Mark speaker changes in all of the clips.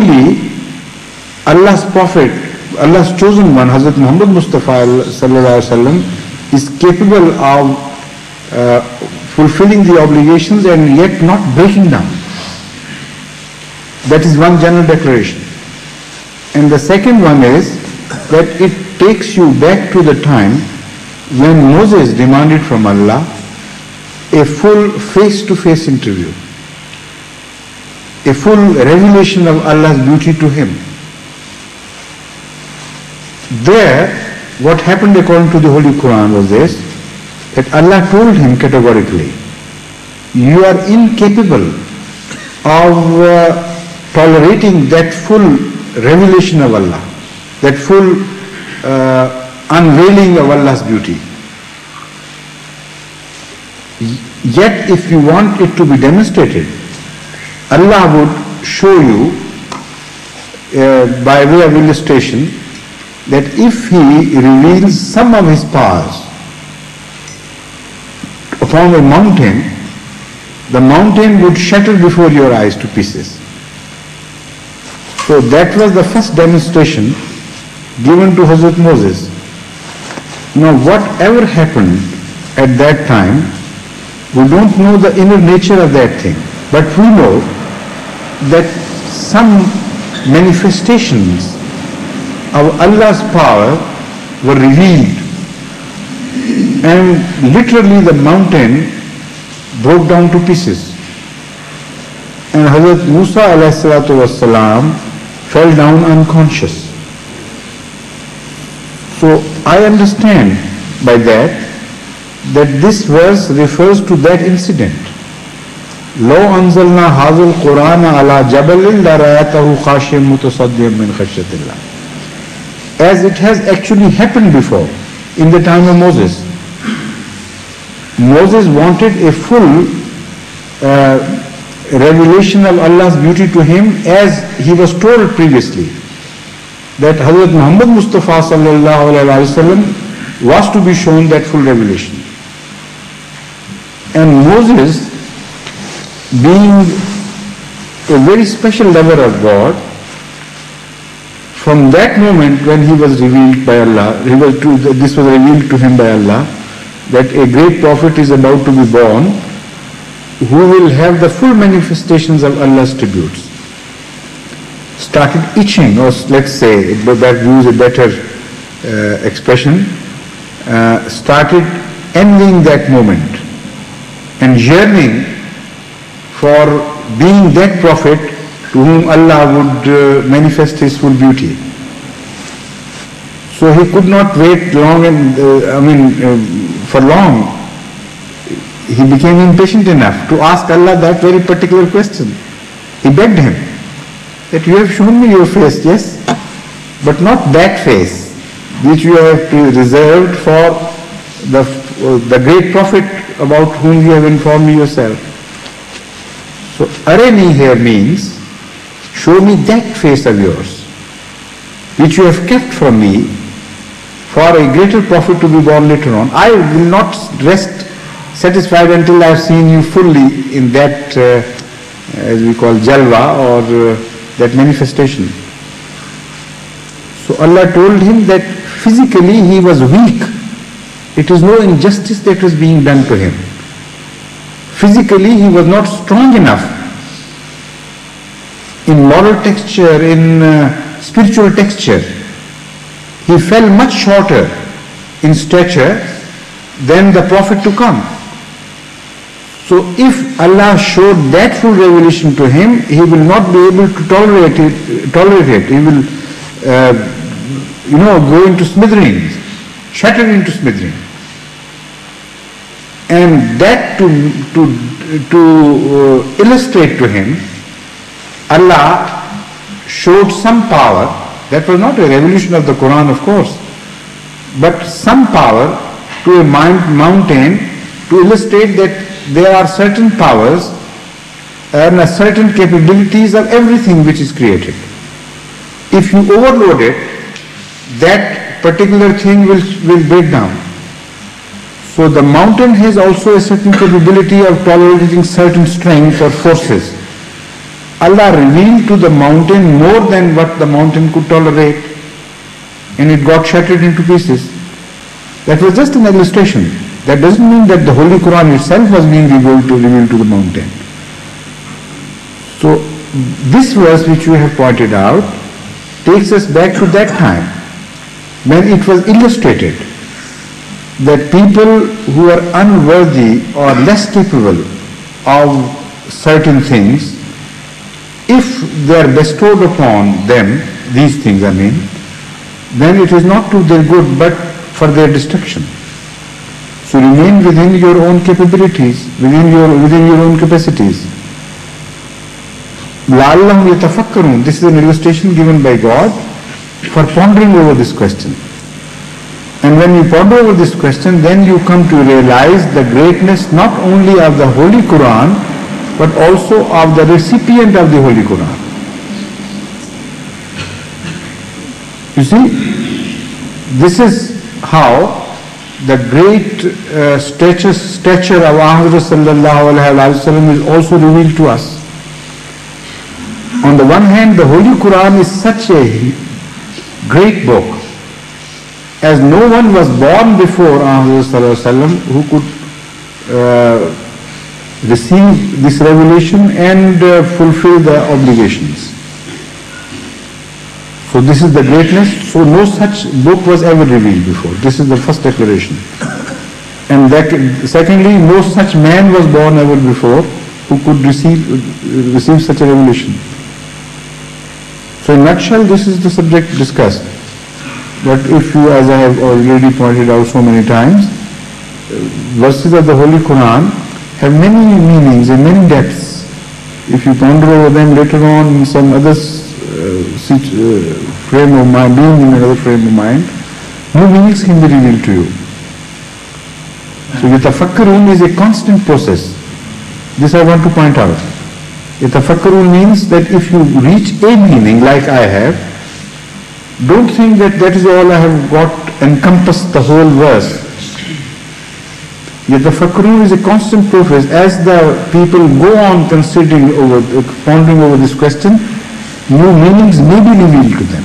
Speaker 1: only Allah's Prophet, Allah's chosen one, Hazrat Muhammad Mustafa sallallahu alaihi wasallam, is capable of fulfilling the obligations and yet not breaking down. That is one general declaration. And the second one is that it takes you back to the time when Moses demanded from Allah a full face-to-face interview, a full revelation of Allah's beauty to him. There, what happened according to the Holy Quran was this, that Allah told him categorically, you are incapable of tolerating that full revelation of Allah, that full unveiling of Allah's beauty. Yet if you want it to be demonstrated, Allah would show you by way of illustration that if He reveals some of His powers upon a mountain, the mountain would shatter before your eyes to pieces. So that was the first demonstration given to Hazrat Moses. Now whatever happened at that time, we don't know the inner nature of that thing, but we know that some manifestations of Allah's power were revealed, and literally the mountain broke down to pieces, and Hazrat Musa alayhi salatu wassalam fell down unconscious. So I understand by that this verse refers to that incident. لو أنزلنا هذا القرآن على جبل لرأيته خاشعا متصدعا من خشية الله. As it has actually happened before in the time of Moses. Moses wanted a full revelation of Allah's beauty to him, as he was told previously that Hazrat Muhammad Mustafa sallallahu alaihi wasallam was to be shown that full revelation. And Moses, being a very special lover of God, from that moment when he was revealed by Allah, this was revealed to him by Allah, that a great prophet is about to be born who will have the full manifestations of Allah's tributes, started itching, or let's say, that use a better expression, started envying that moment and yearning for being that prophet to whom Allah would manifest His full beauty. So he could not wait long, and for long. He became impatient enough to ask Allah that very particular question. He begged Him that you have shown me your face, yes, but not that face which you have reserved for the great prophet about whom you have informed me yourself. So arani here means show me that face of yours which you have kept from me for a greater prophet to be born later on. I will not rest satisfied until I have seen you fully in that as we call jalwa, or that manifestation. So Allah told him that physically he was weak. It is no injustice that was being done to him. Physically he was not strong enough in moral texture, in spiritual texture. He fell much shorter in stature than the prophet to come. So if Allah showed that full revelation to him, he will not be able to tolerate it. He will, go into smithereens, shatter into smithereens. And that to illustrate to him, Allah showed some power. That was not a revelation of the Quran, of course, but some power to a mountain to illustrate that there are certain powers and certain capabilities of everything which is created. If you overload it, that particular thing will break down. So the mountain has also a certain capability of tolerating certain strength or forces. Allah revealed to the mountain more than what the mountain could tolerate, and it got shattered into pieces. That was just an illustration. That doesn't mean that the Holy Quran itself was being revealed to the mountain. So this verse which you have pointed out takes us back to that time when it was illustrated that people who are unworthy or less capable of certain things, if they are bestowed upon them, these things then it is not to their good but for their destruction. So remain within your own capabilities, within your own capacities. لَعَلَّهُمْ يَتَفَكَّرُونَ. This is an illustration given by God for pondering over this question. And when you ponder over this question, then you come to realize the greatness not only of the Holy Quran, but also of the recipient of the Holy Quran. You see, this is how the great stature of Ahmad sallallahu alaihi wasallam is also revealed to us. On the one hand, the Holy Quran is such a great book, as no one was born before Ahmad sallallahu alaihi wasallam who could receive this revelation and fulfill the obligations. So this is the greatness. So no such book was ever revealed before. This is the first declaration. And secondly, no such man was born ever before who could receive such a revelation. So in a nutshell, this is the subject discussed. But if you, as I have already pointed out so many times, verses of the Holy Quran have many meanings and many depths. If you ponder over them later on in some other frame of mind, being in another frame of mind, new meanings can be revealed to you. So yatafakkarun is a constant process. This I want to point out. Yatafakkarun means that if you reach a meaning like I have, don't think that that is all I have got encompassed the whole verse. Yatafakkarun is a constant process. As the people go on considering over, pondering over this question, new meanings may be revealed to them.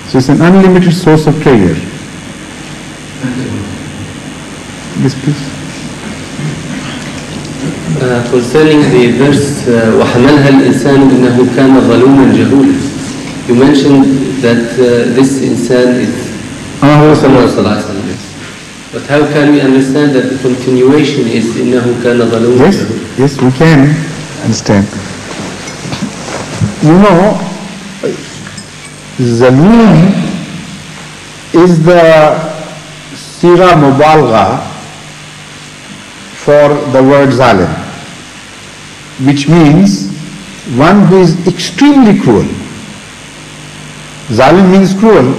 Speaker 1: So it's an unlimited source of treasure. Yes, please.
Speaker 2: Concerning the verse وَحَمَلْهَا الْإِنسَانُ إِنَّهُ كَانَ ظَلُومًا جَهُولًا, you mentioned that this insan is but how can we understand that the continuation is إِنَّهُ كَانَ ظَلُومًا جَهُولًا?
Speaker 1: Yes, we can understand. You know, Zaloom is the Sira Mubalgha for the word Zalim, which means one who is extremely cruel. Zalim means cruel.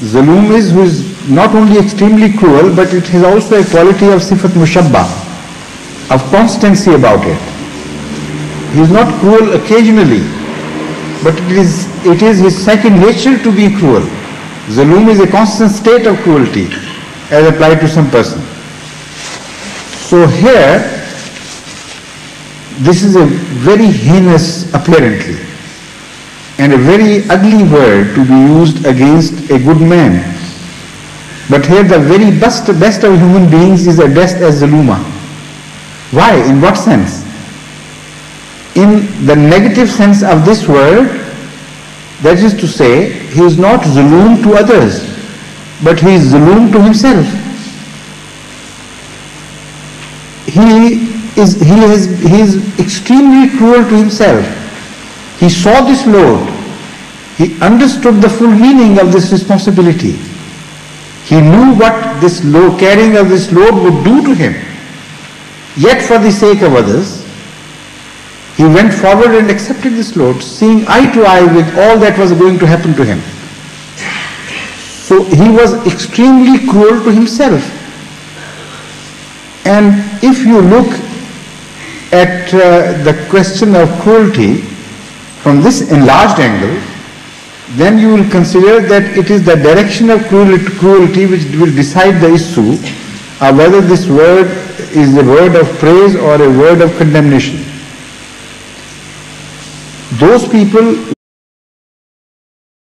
Speaker 1: Zaloom is who is not only extremely cruel, but it has also a quality of Sifat Mushabba, of constancy about it. He is not cruel occasionally, but it is his second nature to be cruel. Zaloom is a constant state of cruelty as applied to some person. So here, this is a very heinous apparently and a very ugly word to be used against a good man. But here the very best of human beings is addressed as Zaluma. Why? In what sense? In the negative sense of this word, that is to say, he is not Zulum to others, but he is Zulum to himself. He is extremely cruel to himself. He saw this load. He understood the full meaning of this responsibility. He knew what this load, carrying of this load would do to him. Yet for the sake of others, he went forward and accepted this load, seeing eye to eye with all that was going to happen to him. So he was extremely cruel to himself. And if you look at the question of cruelty from this enlarged angle, then you will consider that it is the direction of cruelty which will decide the issue of whether this word is a word of praise or a word of condemnation. those people